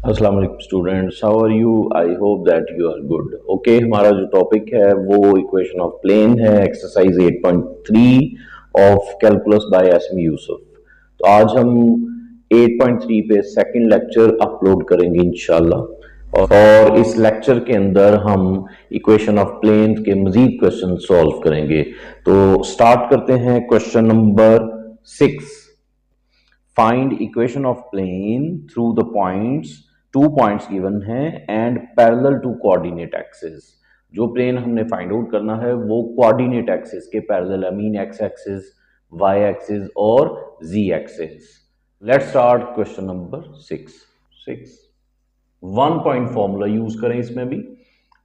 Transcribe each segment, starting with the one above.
अस्सलाम वालेकुम students, how are you? I hope that you are good. Okay, हमारा जो टॉपिक है वो इक्वेशन ऑफ प्लेन है, exercise 8.3 of calculus by S M Yusuf. तो आज हम 8.3 पे सेकंड लेक्चर अपलोड करेंगे इंशाल्लाह, और इस लेक्चर के अंदर हम इक्वेशन ऑफ प्लेन के मजीद क्वेश्चन सॉल्व करेंगे। तो स्टार्ट करते हैं question number 6। Find equation of plane through the points, 2 points given है and parallel to coordinate axis. जो प्लेन हमने फाइंड आउट करना है वो कोऑर्डिनेट एक्सिस के parallel, I mean X axis, Y axis और Z axis. Let's start question number 6। 1 point formula use करें इसमें भी।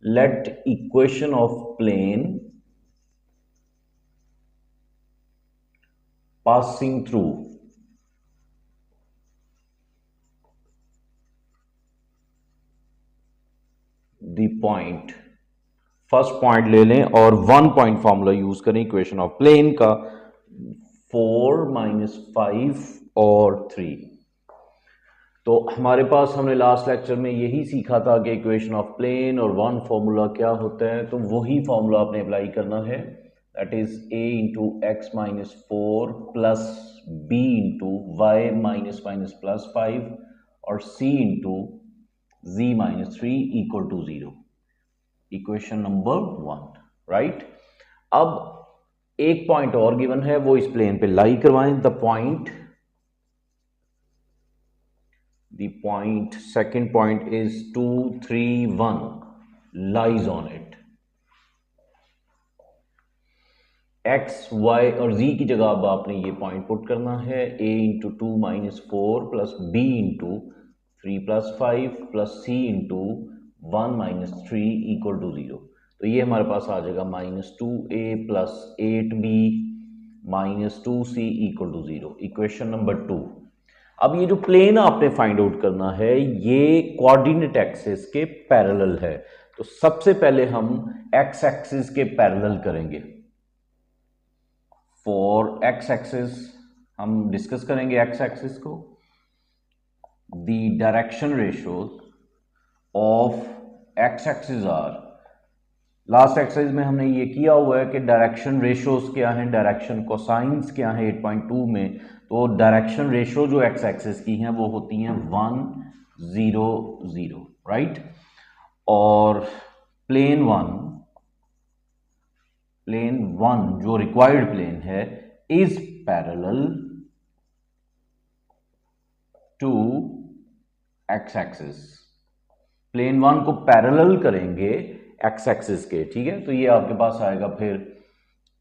Let equation of plane passing through the point, first point ले लें और 1 पॉइंट फॉर्मूला यूज करें equation of plane का। 4 - 5 और 3। तो हमारे पास, हमने लास्ट लेक्चर में यही सीखा था कि इक्वेशन ऑफ प्लेन और 1 फॉर्मूला क्या होता है। तो वही फॉर्मूला आपने अप्लाई करना है, that is a into x minus 4 plus b into y minus minus plus 5 और c into z minus 3 equal to 0। Equation number 1, right. अब एक पॉइंट और गिवन है, वो इस प्लेन पे लाई करवाएं। The point second point is 2 3 1 lies on it. X y और जी की जगह अब आपने ये पॉइंट पुट करना है। a into 2 minus 4 plus b into 3 plus 5 plus c into 1 minus 3 equal to 0। तो ये हमारे पास आ जाएगा -2a plus 8b minus 2c equal to 0। Equation number 2। अब ये जो प्लेन आपने फाइंड आउट करना है ये कोऑर्डिनेट एक्सिस के पैरेलल है। तो सबसे पहले हम एक्स एक्सिस के पैरेलल करेंगे। फॉर एक्स एक्सिस हम डिस्कस करेंगे एक्स एक्सिस को। The direction ratios of x axis are, last exercise में हमने ये किया हुआ है कि डायरेक्शन रेशियोज क्या हैं, डायरेक्शन कोसाइंस क्या है 8.2 में। तो डायरेक्शन रेशियो जो एक्स एक्सिस की हैं वो होती हैं 1 0 0, राइट। और प्लेन वन जो रिक्वायर्ड प्लेन है is parallel to x axis. Plane one को पैरेलल करेंगे एक्स एक्सिस के, ठीक है। तो ये आपके पास आएगा फिर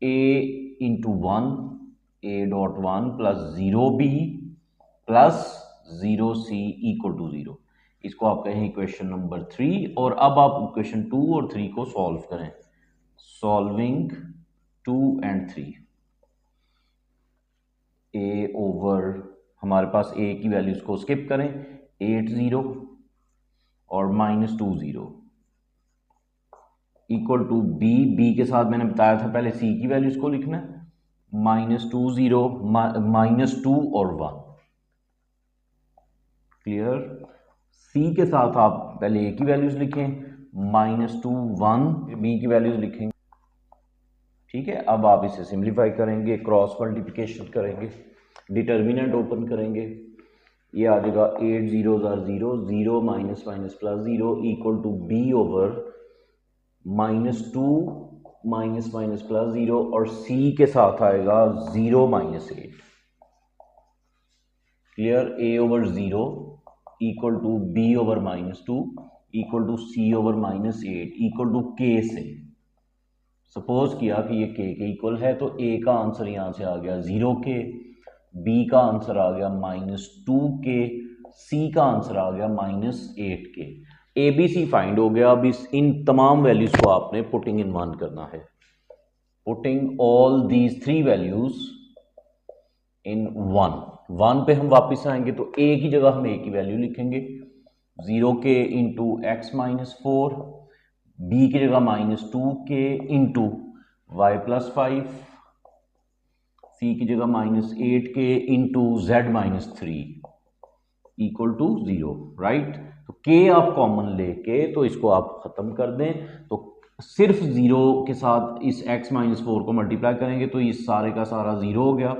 a into 1 a.1 plus 0b plus 0c equal to 0। इसको आप कहें इक्वेशन नंबर 3। और अब आप इक्वेशन 2 और 3 को सॉल्व करें। सॉल्विंग 2 एंड 3, a ओवर, हमारे पास a की वैल्यूज को स्किप करें, 8 0 और -2 0 इक्वल टू b के साथ मैंने बताया था पहले c की वैल्यूज को लिखना है, -2 0 -2 और 1। क्लियर। c के साथ आप पहले a की वैल्यूज लिखें, -2 1, b की वैल्यूज लिखेंगे, ठीक है। अब आप इसे सिंप्लीफाई करेंगे, क्रॉस मल्टीप्लिकेशन करेंगे, डिटर्मिनेंट ओपन करेंगे, ये आ जाएगा 8 0 0 0 minus minus plus 0 equal to b over -2 minus minus plus 0 और c के साथ आएगा 0 -8। Clear. a over 0 equal to b over -2 equal to c over -8 equal to k से सपोज किया कि ये k के इक्वल है, तो a का आंसर यहां से आ गया 0k, b का आंसर आ गया -2k, c का आंसर आ गया -8k। abc फाइंड हो गया। अब इस इन तमाम वैल्यूज को आपने पुटिंग इन वन करना है। Putting all these 3 values in one पे हम वापस आएंगे, तो a की जगह हम a की वैल्यू लिखेंगे 0k into x minus 4, b की जगह -2k into y plus 5, c की जगह -8k into z -3 equal to 0, right. तो के आप कॉमन लेके तो इसको आप ख़त्म कर दें, तो सिर्फ ज़ीरो के साथ इस x माइनस 4 को मल्टीप्लाई करेंगे तो ये सारे का सारा ज़ीरो हो गया।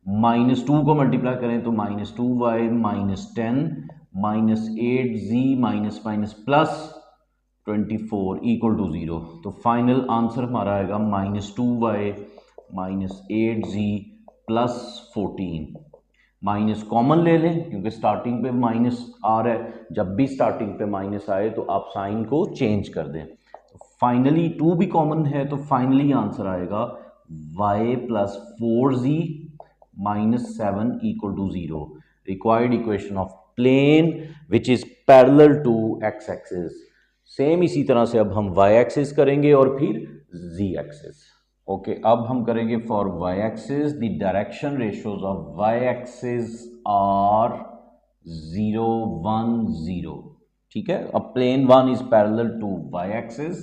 -2 को मल्टीप्लाई करें तो -2y -10 -8z minus minus plus 24 equal to 0। तो फाइनल आंसर हमारा आएगा -2y -8z plus 14। Minus common ले लें क्योंकि स्टार्टिंग पे माइनस आ रहा है, जब भी स्टार्टिंग पे माइनस आए तो आप साइन को चेंज कर दें। तो फाइनली 2 भी कॉमन है तो फाइनली आंसर आएगा y plus 4z -7 equal to 0। Required equation of plane which is parallel to x axis. Same इसी तरह से अब हम y एक्सिस करेंगे और फिर z एक्सिस। ओके, अब हम करेंगे for y axis the direction ratios of y axis are 0 1 0। ठीक है, अब plane 1 is parallel to y axis,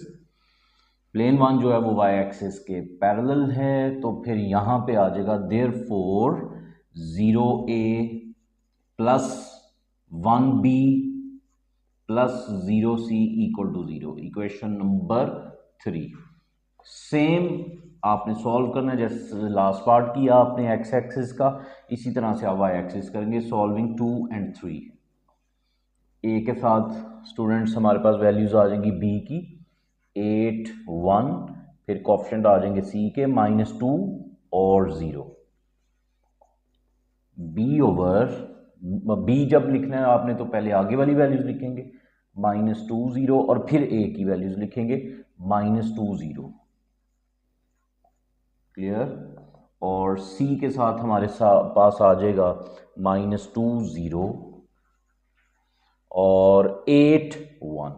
plane 1 जो है वो y एक्सिस के पैरेलल है, तो फिर यहां पे आ जाएगा therefore 0a plus 1b plus 0c equal to 0। Equation number 3 same आपने सॉल्व करना है जैसे लास्ट पार्ट किया आपने x एक्सिस का, इसी तरह से आप y एक्सिस करेंगे। सॉल्विंग 2 और 3 a के साथ स्टूडेंट्स हमारे पास वैल्यूज आ जाएंगी b की 8 1, फिर कोएफिशिएंट आ जाएंगे c के -2 और 0। b ओवर b जब लिखना है आपने तो पहले आगे वाली वैल्यूज लिखेंगे -2 0 और फिर a की वैल्यूज लिखेंगे -2 0। क्लियर? और c के साथ हमारे पास आ जाएगा -2 0 और 8 1।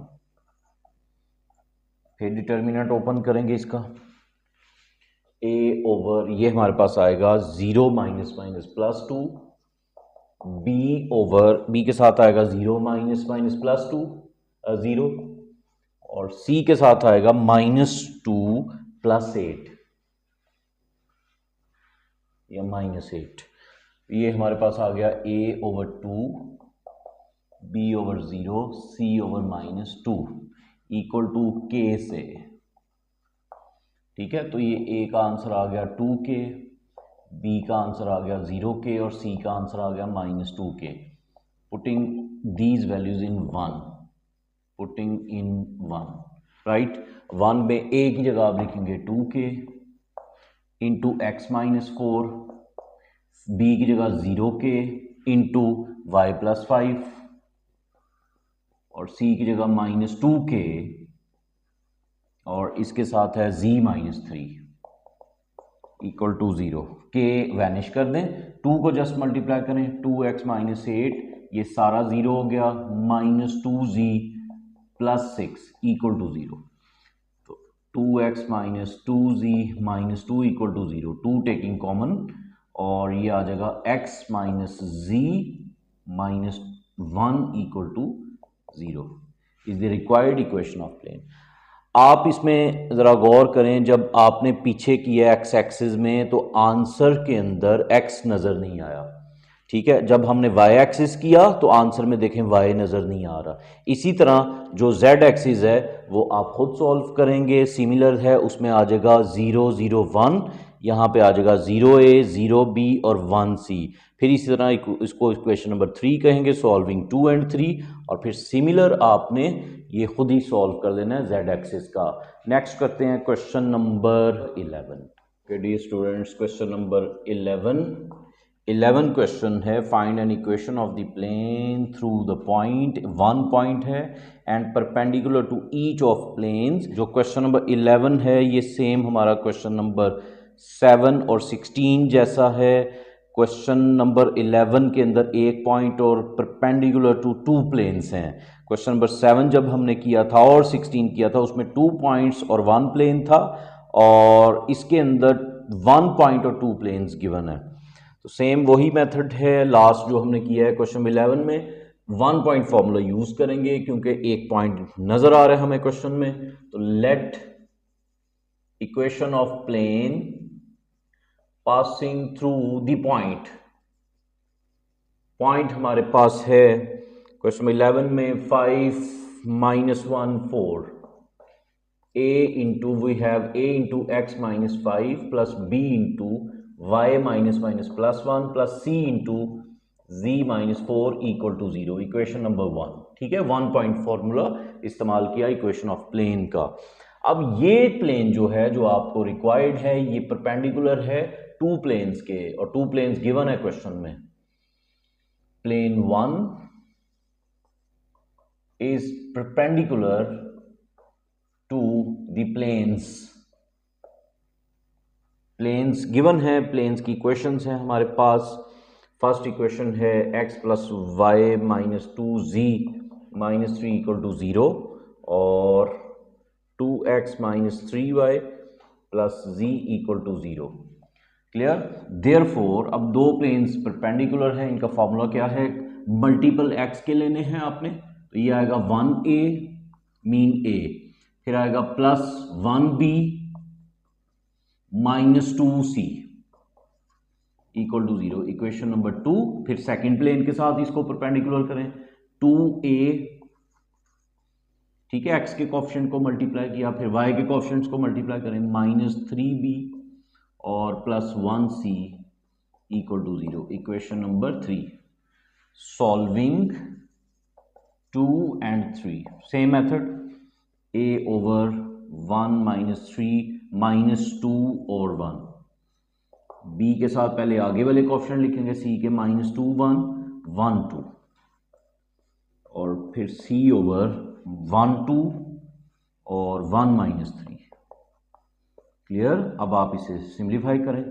फिर डिटर्मिनेंट ओपन करेंगे इसका a ओवर ये हमारे पास आएगा 0 minus minus plus 2, b over b के साथ आएगा 0 माइनस माइनस प्लस 2 0 और c के साथ आएगा -2 प्लस 8 या -8। ये हमारे पास आ गया a over 2 b over 0 c over -2 equal to k से। ठीक है, तो ये a का आंसर आ गया 2k, b का आंसर आ गया 0k और c का आंसर आ गया -2k। Putting these values in 1, putting in 1 right. 1 में a की जगह आप लिखेंगे 2k इंटू x -4, b की जगह 0k इंटू y प्लस 5 और c की जगह -2k और इसके साथ है z -3 equal to 0। k vanish कर दें, 2 को जस्ट मल्टीप्लाई करें 2x -8 ये सारा 0 हो गया -2z plus 6 equal to 0। 2x -2z -2 equal to 0, 2 taking common और ये आ जाएगा x -z -1 equal to 0 is the required equation of plane. आप इसमें ज़रा गौर करें, जब आपने पीछे किया x एक्सिस में तो आंसर के अंदर x नज़र नहीं आया। ठीक है, जब हमने y एक्सिस किया तो आंसर में देखें y नज़र नहीं आ रहा। इसी तरह जो z एक्सिस है वो आप खुद सॉल्व करेंगे, सिमिलर है, उसमें आ जाएगा 0 0 1, यहाँ पे आ जाएगा 0a 0b और 1c। फिर इसी तरह इसको इक्वेशन नंबर 3 कहेंगे, सॉल्विंग 2 और 3 और फिर सिमिलर आपने ये खुद ही सॉल्व कर लेना है z एक्सिस का। नेक्स्ट करते हैं question number 11। Dear students, question number 11 question है, find an equation of the plane through the point, 1 point है and perpendicular to each of planes. जो क्वेश्चन नंबर 11 है ये सेम हमारा क्वेश्चन नंबर 7 और 16 जैसा है। क्वेश्चन नंबर 11 के अंदर एक पॉइंट और परपेंडिकुलर टू 2 प्लेन्स हैं। क्वेश्चन नंबर 7 जब हमने किया था और 16 किया था उसमें 2 पॉइंट्स और 1 प्लेन था, और इसके अंदर 1 पॉइंट और 2 प्लेन्स गिवन है। तो सेम वही मेथड है लास्ट जो हमने किया है क्वेश्चन 11 में। 1 पॉइंट फॉर्मूला यूज करेंगे क्योंकि एक पॉइंट नजर आ रहा है हमें क्वेश्चन में। तो let equation of plane passing through the point, point हमारे पास है क्वेश्चन नंबर 11 में 5 -1 4 a into we have a into x minus 5 plus b into y minus minus plus 1 plus c into z minus 4 equal to 0। Equation number 1, ठीक है, 1 point formula इस्तेमाल किया equation of plane का। अब ये plane जो है जो आपको रिक्वायर्ड है ये परपेंडिकुलर है टू प्लेन्स के, और टू प्लेन्स गिवन है क्वेश्चन में। Plane 1 is perpendicular to the planes given है, प्लेन्स की इक्वेशंस हैं हमारे पास। फर्स्ट इक्वेशन है x plus y minus 2z minus 3 equal to 0 और 2x minus 3y plus z equal to 0। Clear? Therefore अब दो प्लेन्स परपेंडिकुलर हैं, इनका फॉर्मूला क्या है? मल्टीपल x के लेने हैं आपने, तो ये आएगा 1a मीन a, फिर आएगा plus 1b minus 2c equal to 0। Equation number 2, फिर सेकंड प्लेन के साथ इसको परपेंडिकुलर करें, 2a, ठीक है, x के कोएफिशिएंट को मल्टीप्लाई किया, फिर y के कोएफिशिएंट्स को मल्टीप्लाई करें, माइनस 3b और plus 1c equal to 0। Equation number 3, solving 2 and 3, same method, a over 1 minus 3 minus 2 और 1, b के साथ पहले आगे वाले कोएफिशिएंट लिखेंगे, c के माइनस 2 1 1 2 और फिर c ओवर 1 2 और 1 माइनस 3। क्लियर? अब आप इसे सिंप्लीफाई करें,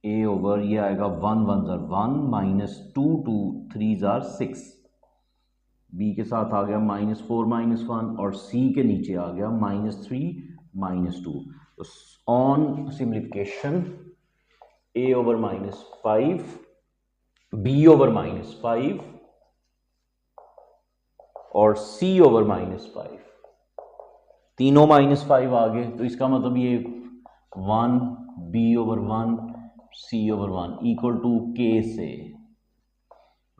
a ओवर ये आएगा 1 1 जार 1 माइनस 2 2 3 जार 6, b के साथ आ गया माइनस 4 माइनस 1 और c के नीचे आ गया माइनस 3 माइनस 2। तो on simplification a over minus 5, b over minus 5 और c ओवर माइनस 5, तीनों माइनस 5 आ गए, तो इसका मतलब ये 1 b over 1 c over 1 equal to k से,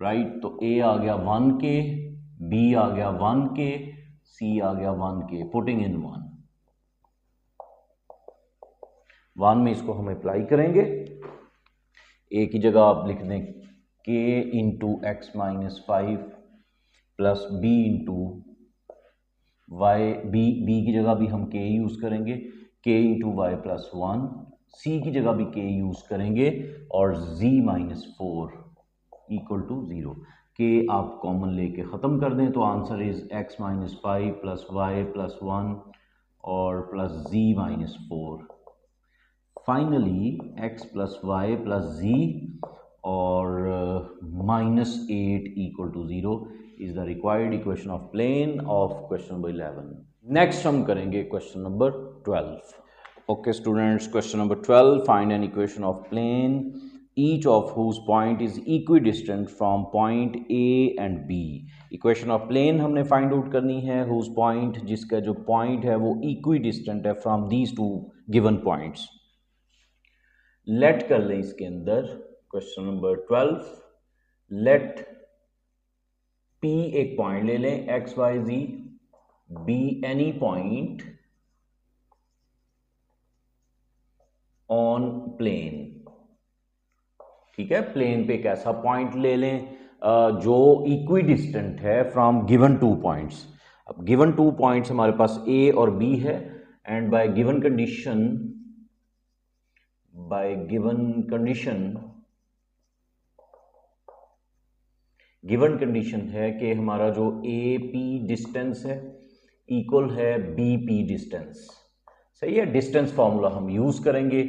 राइट? तो a आ गया 1k, b आ गया 1k, c आ गया 1k, पुटिंग इन 1 में इसको हम अप्लाई करेंगे। a की जगह आप लिख दें k into x minus 5 plus b into y, b की जगह भी हम k यूज करेंगे, k into y plus 1, c की जगह भी k यूज करेंगे और z माइनस 4 इक्वल टू 0। के आप कॉमन लेके ख़त्म कर दें तो answer is x minus 5 plus y plus 1 और plus z minus 4। Finally x plus y plus z और minus 8 equal to 0 is the required equation of plane of question number 11। Next हम करेंगे question number 12। Okay students, question number 12, find an equation of plane each of whose point is equidistant from point A and B। Equation of plane हमने find out करनी है whose point, जिसका जो point है वो equidistant है from these two given points। Let कर लें इसके अंदर क्वेश्चन नंबर 12, लेट P एक पॉइंट ले लें x y z, B any point on plane, ठीक है, प्लेन पे एक ऐसा पॉइंट ले लें जो इक्विडिस्टेंट है फ्रॉम गिवन टू पॉइंट्स। अब गिवन टू पॉइंट्स हमारे पास A और B है, एंड बाय गिवन कंडीशन है कि हमारा जो AP डिस्टेंस है इक्वल है BP डिस्टेंस। सही है, डिस्टेंस फॉर्मूला हम यूज करेंगे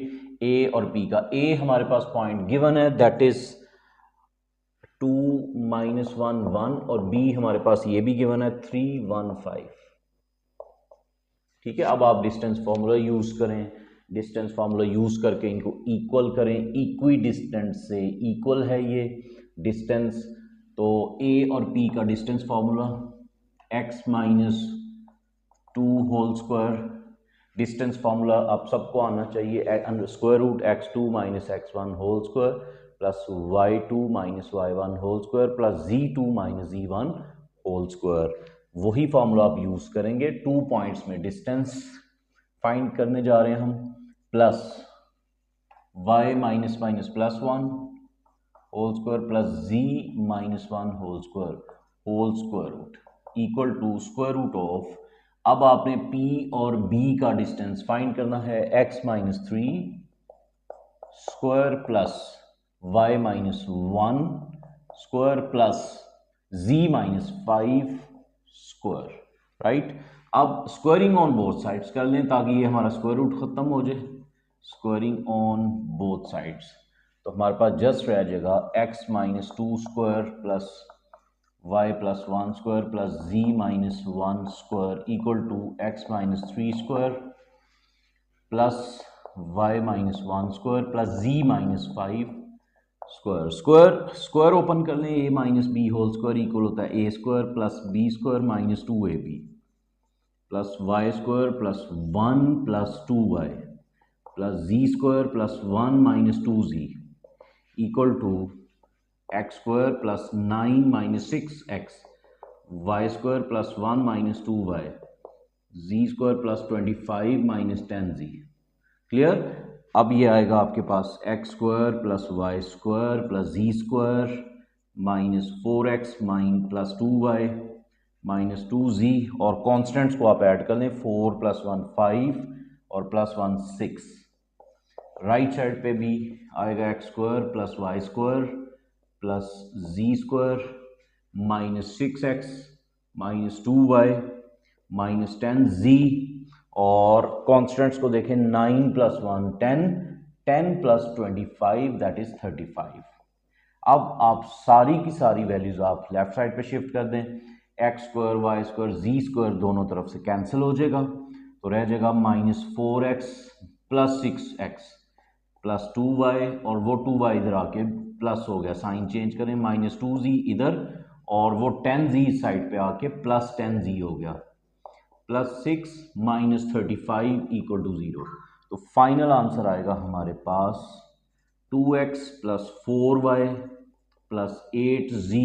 A और B का। A हमारे पास पॉइंट गिवन है दैट इज 2 -1 1 और B हमारे पास ये भी गिवन है 3 1 5। ठीक है, अब आप डिस्टेंस फॉर्मूला यूज करें, डिस्टेंस फॉर्मूला यूज करके इनको इक्वल करें, इक्वी डिस्टेंस से इक्वल है ये डिस्टेंस, तो A और B का distance formula x minus 2 whole square, distance formula आप सबको आना चाहिए, square root x2 minus x1 whole square plus y2 minus y1 whole square plus z2 minus z1 whole square, वही फॉर्मूला आप use करेंगे। 2 points में distance find करने जा रहे हैं हम, plus y minus minus plus 1 whole square plus z minus 1 whole square root equal to square root of, अब आपने p और b का डिस्टेंस फाइंड करना है, x minus 3 square plus y minus 1 square plus z minus 5 square, right. अब squaring on both sides कर लें ताकि ये हमारा स्क्वायर रूट खत्म हो जाए। स्क्वायरिंग ऑन बोथ साइड्स, तो हमारे पास जस्ट रह जाएगा x minus 2 square plus y plus 1 square plus z minus 1 square equal to x minus 3 square plus y minus 1 square plus z minus 5 square. Square open कर लें, a minus B whole square equal होता है a square plus b square minus 2ab plus y square plus 1 plus 2y plus z square plus 1 minus 2z equal to X square plus 9 minus 6x Y square plus 1 minus 2y Z square plus 25 minus 10z। Clear. अब ये आएगा आपके पास X square plus Y square plus Z square minus 4x mine plus 2y minus 2z, और constants को आप add कर लें, 4 प्लस 1 5 और प्लस 1 6। राइट साइड पे भी आएगा X square plus Y square plus Z square minus 6x minus 2y minus 10z, और कॉन्स्टेंट्स को देखें, 9 प्लस 1 10, 10 प्लस 25 दैट इज 35। अब आप सारी की सारी वैल्यूज आप लेफ्ट साइड पे शिफ्ट कर दें, एक्स स्क्वायर वाई स्क्वायर जी स्क्वायर दोनों तरफ से कैंसिल हो जाएगा, तो रह जाएगा minus 4x plus 6x plus 2y, और वो 2y इधर आके प्लस हो गया, साइन चेंज करें, माइनस 2z इधर, और वो 10z साइड पे आके प्लस 10z हो गया, प्लस 6 माइनस 35 इक्वल टू 0। तो फाइनल आंसर आएगा हमारे पास 2x plus 4y plus 8z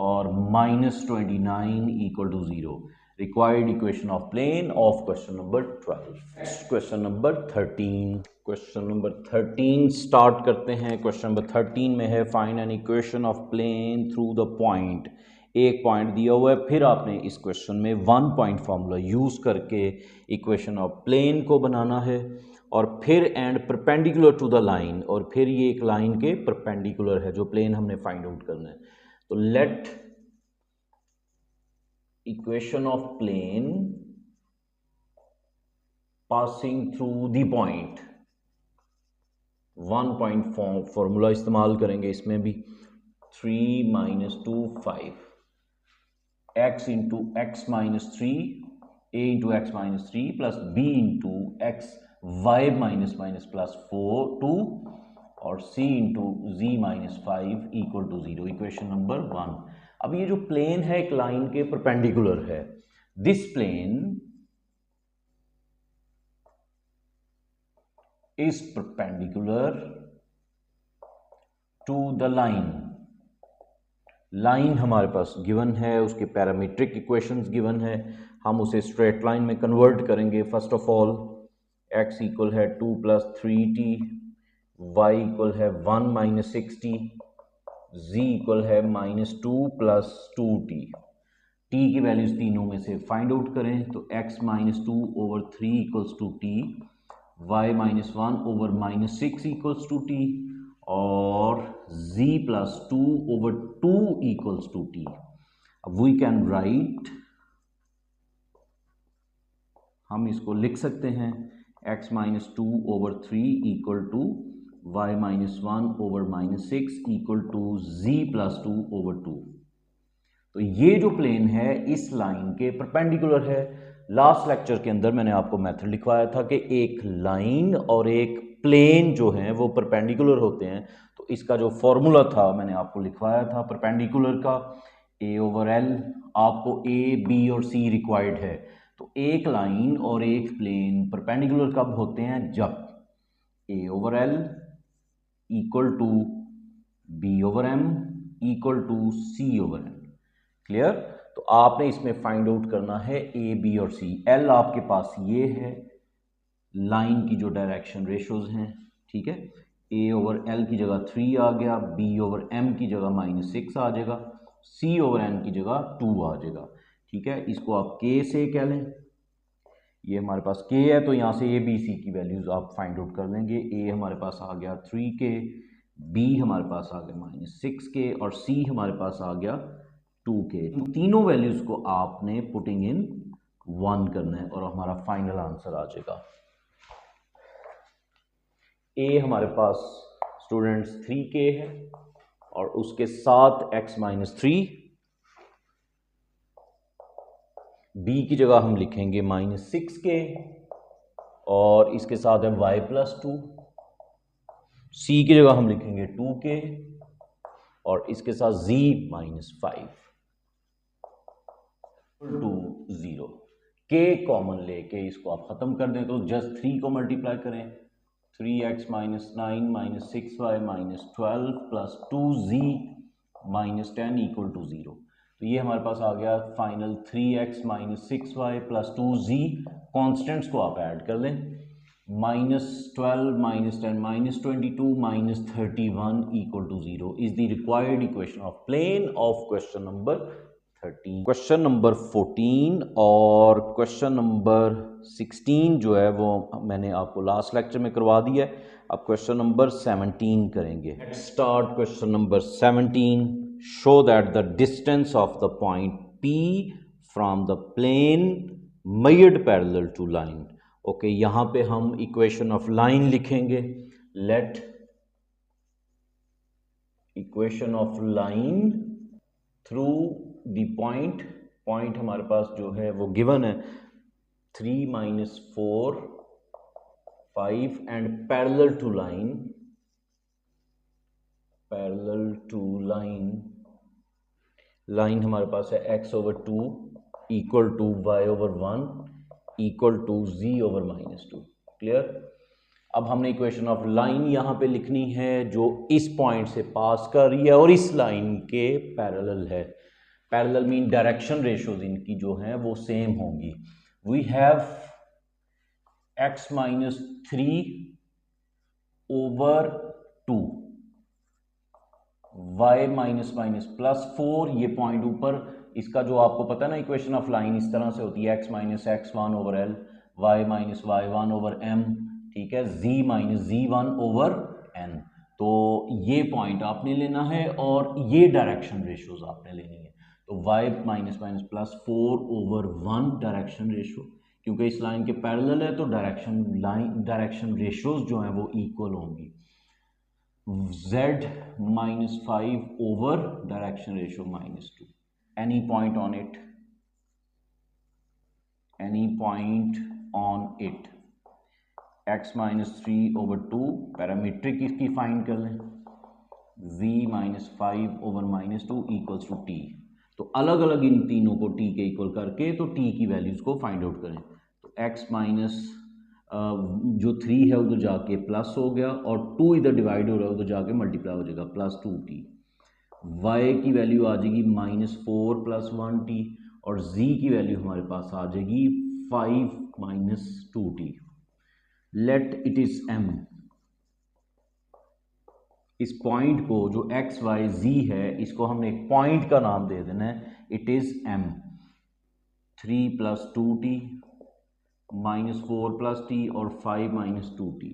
और minus 29 equal to 0। Required equation of plane of question number 12। Question number 13। Question number 13 start करते हैं। क्वेश्चन नंबर 13 में है find an equation of plane through the point. एक point दिया हुआ है, फिर आपने इस क्वेश्चन में 1 पॉइंट फॉर्मूला यूज करके इक्वेशन ऑफ प्लेन को बनाना है, और फिर and perpendicular to the line, और फिर ये एक लाइन के परपेंडिकुलर है जो प्लेन हमने फाइंड आउट करना है। तो let equation of plane passing through the point, 1 point formula इस्तेमाल करेंगे इसमें भी, 3 minus 2 5 x into x minus 3 a into x minus 3 plus b into X Y minus minus plus 4 2 और c into G minus 5 equal to 0। Equation number 1। अब ये जो plane है एक लाइन के परपेंडिकुलर है, this plane is perpendicular to the line. Line हमारे पास गिवन है, उसके पैरामीट्रिक इक्वेशंस गिवन है, हम उसे स्ट्रेट लाइन में कन्वर्ट करेंगे। First of all x equal है 2 प्लस 3t, y इक्वल है 1 माइनस 6t, z इक्वल है माइनस 2 प्लस 2t। t की वैल्यूज तीनों में से फाइंड आउट करें, तो x minus 2 over 3 equals to t, y minus 1 over minus 6 equals to t, और z plus 2 over 2 equals to t। अब वी कैन राइट, हम इसको लिख सकते हैं, x minus 2 over 3 equal to y minus 1 over minus 6 equal to z plus 2 over 2। तो ये जो प्लेन है इस लाइन के परपेंडिकुलर है। लास्ट लेक्चर के अंदर मैंने आपको मेथड लिखवाया था कि एक लाइन और एक प्लेन जो है वो परपेंडिकुलर होते हैं, तो इसका जो फॉर्मूला था मैंने आपको लिखवाया था परपेंडिकुलर का, a ओवर l। आपको a b और c रिक्वायर्ड है, तो एक लाइन और एक प्लेन परपेंडिकुलर कब होते हैं, जब a over l equal to b over m equal to c over n। Clear. तो आपने इसमें फाइंड आउट करना है ए, बी और सी। एल आपके पास ये है, लाइन की जो डायरेक्शन रेशोज हैं, ठीक है। ए ओवर एल की जगह 3 आ गया, बी ओवर एम की जगह -6 आ जाएगा, सी ओवर एन की जगह 2 आ जाएगा, ठीक है। इसको आप के से कह लें, ये हमारे पास के है तो यहाँ से ए बी सी की वैल्यूज आप फाइंड आउट कर लेंगे। ए हमारे पास आ गया 3 के, बी हमारे पास आ गया -6 के और सी हमारे पास आ गया 2 के। तीनों वैल्यूज को आपने पुटिंग इन 1 करना है और हमारा फाइनल आंसर आ जाएगा। ए हमारे पास स्टूडेंट्स 3 के है और उसके साथ x-3, बी की जगह हम लिखेंगे -6 के और इसके साथ है y+2, सी की जगह हम लिखेंगे 2 के और इसके साथ z -5 टू 0। के कॉमन लेके इसको आप खत्म कर दें तो जस्ट 3 को मल्टीप्लाई करें, 3x -9 -6y -12 plus 2z -10 equal to 0। तो ये हमारे पास आ गया final 3x -6y plus 2z। Constants को आप ऐड कर लें, -12 -10 -22 -31 equal to 0 is the required equation of plane of question number 13। Question number 14 और क्वेश्चन नंबर 16 जो है वो मैंने आपको लास्ट लेक्चर में करवा दिया है। अब क्वेश्चन नंबर 17 करेंगे। Let's start question number 17। Show that the distance of the point P from the plane measured parallel to line. Okay, यहां पे हम इक्वेशन ऑफ लाइन लिखेंगे। Let equation of line through the point हमारे पास जो है वो गिवन है 3 -4 5 एंड पैरेलल टू लाइन हमारे पास है x/2 equal to y/1 equal to z/-2। Clear. अब हमने इक्वेशन ऑफ लाइन यहां पे लिखनी है जो इस पॉइंट से पास कर रही है और इस लाइन के पैरेलल है। पैरेलल मीन डायरेक्शन रेशियोज इनकी जो हैं वो सेम होंगी। We have x-3 over 2, y-+4, ये पॉइंट ऊपर, इसका जो आपको पता है ना इक्वेशन ऑफ लाइन इस तरह से होती है, x-x1 over l, y-y1 over m, ठीक है, z-z1 ओवर n। तो ये पॉइंट आपने लेना है और ये डायरेक्शन रेशियोज आपने लेनी है। तो y-+4 ओवर 1 डायरेक्शन रेशियो, क्योंकि इस लाइन के पैरेलल है तो डायरेक्शन रेशियोज जो हैं वो इक्वल होंगी। z-5 over direction ratio -2। Any point on it x-3 over 2 parametric इसकी फाइंड कर लें, v-5 over -2 equals to t। तो अलग अलग इन तीनों को t के इक्वल करके तो t की वैल्यूज को फाइंड आउट करें। तो x माइनस जो 3 है उधर जाके प्लस हो गया और 2 इधर डिवाइड हो रहा है उधर जाके मल्टीप्लाई हो जाएगा, प्लस 2t। y की वैल्यू आ जाएगी -4 प्लस 1t और z की वैल्यू हमारे पास आ जाएगी 5 -2t। Let it is m। इस पॉइंट को जो x y z है इसको हमने एक पॉइंट का नाम दे देना है, it is m। 3 + 2t -4 + t और 5 - 2t।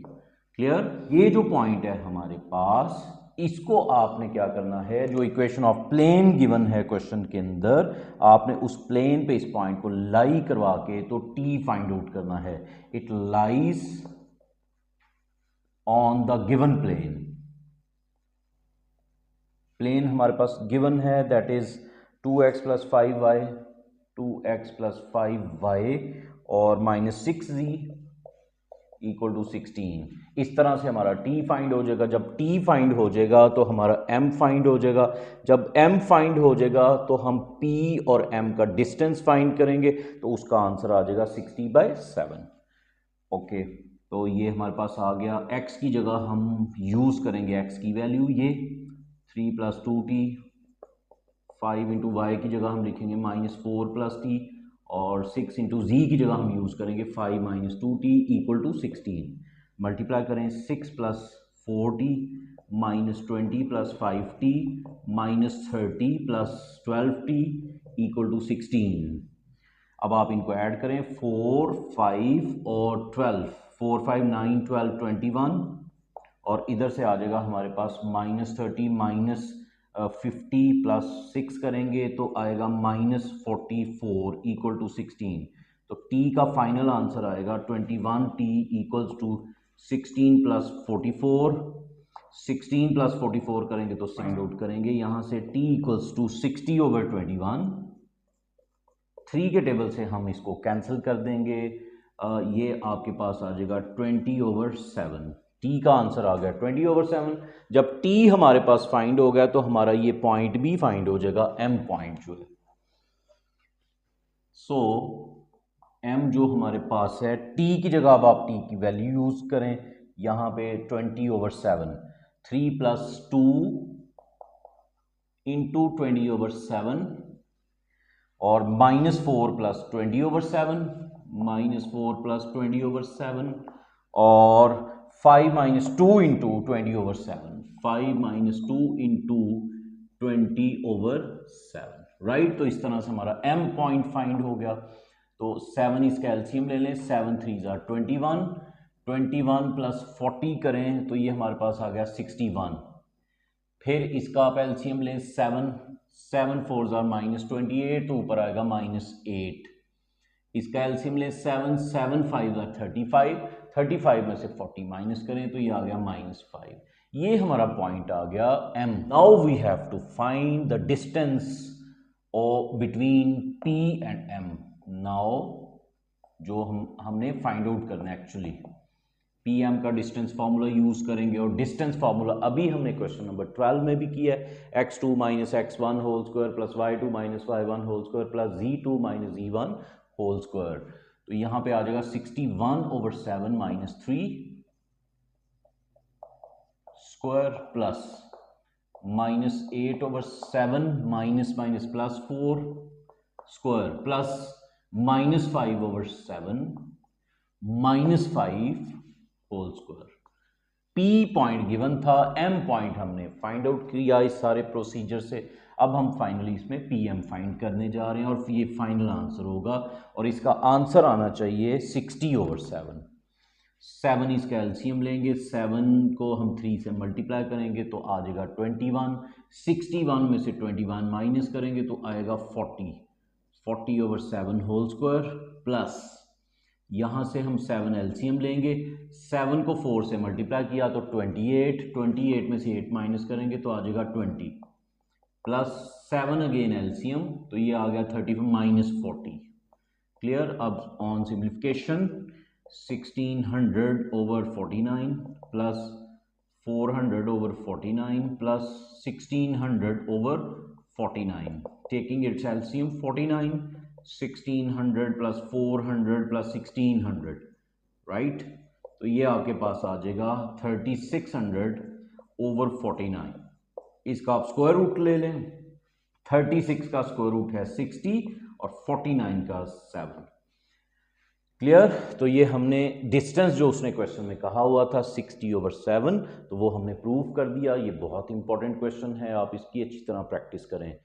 क्लियर। ये जो पॉइंट है हमारे पास, इसको आपने क्या करना है, जो इक्वेशन ऑफ प्लेन गिवन है क्वेश्चन के अंदर, आपने उस प्लेन पे इस पॉइंट को लाई करवा के तो t फाइंड आउट करना है। It lies on the given plane हमारे पास गिवन है, that is 2x + 5y 2x + 5y और -6z इक्वल टू 16। इस तरह से हमारा t फाइंड हो जाएगा। जब t फाइंड हो जाएगा तो हमारा m फाइंड हो जाएगा। जब m फाइंड हो जाएगा तो हम p और m का डिस्टेंस फाइंड करेंगे तो उसका आंसर आ जाएगा 60/7। ओके, तो ये हमारे पास आ गया। x की जगह हम यूज करेंगे x की वैल्यू, ये 3 + 2t 5 इंटू वाई की जगह हम लिखेंगे -4 + t, और 6 इंटू जी की जगह हम यूज़ करेंगे 5 - 2t = 16। मल्टीप्लाई करें 6 + 4t -20 + 5t -30 + 12t = 16। अब आप इनको ऐड करें 4, 5 और 12, 4, 5, 9, 12, 21, और इधर से आ जाएगा हमारे पास -30 -50 + 6 करेंगे तो आएगा -44 = 16। तो t का फाइनल आंसर आएगा 21t = 16 + 44। 16 + 44 करेंगे तो साइंड आउट करेंगे यहाँ से t = 60/21। 3 के टेबल से हम इसको कैंसिल कर देंगे, ये आपके पास आ जाएगा 20/7। टी का आंसर आ गया 20/7। जब टी हमारे पास फाइंड हो गया तो हमारा ये पॉइंट भी फाइंड हो जाएगा, एम पॉइंट जो है। सो एम जो हमारे पास है, टी की जगह अब आप टी की वैल्यू यूज करें, यहां पे 20/7, 3 + 2 × 20/7, और -4 + 20/7, -4 + 20/7, और 5 - 2 × 20/7, 5 - 2 × 20/7, राइट। तो इस तरह से हमारा m पॉइंट फाइंड हो गया। तो 7 इसका एलसीएम ले लें, 7 × 3 = 21, 21 + 40 करें तो ये हमारे पास आ गया 61। फिर इसका आप एलसीएम लें, 7, 7 4 = -28, तो ऊपर आएगा -8। इसका एलसीएम लें, 7, 7 5 = 35, 35 में से 40 माइनस करें तो ये आ गया -5। ये हमारा पॉइंट आ गया m। Now we have to find the distance between p and m। Now जो हमने फाइंड आउट करना है एक्चुअली, पी एम का डिस्टेंस फार्मूला यूज करेंगे, और डिस्टेंस फार्मूला अभी हमने क्वेश्चन नंबर 12 में भी किया है, x2 - x1 whole square + y2 - y1 whole square + z2 - z1 whole square. तो यहां पे आ जाएगा 61/7 - 3 square plus -8/7 +4 square plus -5/7 -5 whole square. P point given था, M पॉइंट हमने फाइंड आउट किया इस सारे प्रोसीजर से। अब हम फाइनली इसमें PM फाइंड करने जा रहे हैं, और ये फाइनल आंसर होगा, और इसका आंसर आना चाहिए 60/7। 7 इसका एलसीएम लेंगे, 7 को हम 3 से मल्टीप्लाई करेंगे तो आ जाएगा 21, 61 में से 21 माइनस करेंगे तो आएगा 40, 40/7 होल स्क्वायर, प्लस यहां से हम 7 एलसीएम लेंगे, 7 को 4 से मल्टीप्लाई किया तो 28, 28 में से 8 माइनस करेंगे तो आ जाएगा 20, प्लस 7 अगेन एलसीएम, तो ये आ गया 35 - 40। क्लियर। अब on simplification 1600/49 plus 400/49 plus 1600/49, taking it's LCM 49, 1600 + 400 + 1600, right. तो ये आपके पास आ जाएगा 3600/49। इसका आप स्क्वायर रूट ले लें, 36 का स्क्वायर रूट है 60 और 49 का 7। क्लियर। तो ये हमने डिस्टेंस जो उसने क्वेश्चन में कहा हुआ था 60/7, तो वो हमने प्रूव कर दिया। ये बहुत इंपॉर्टेंट क्वेश्चन है, आप इसकी अच्छी तरह प्रैक्टिस करें।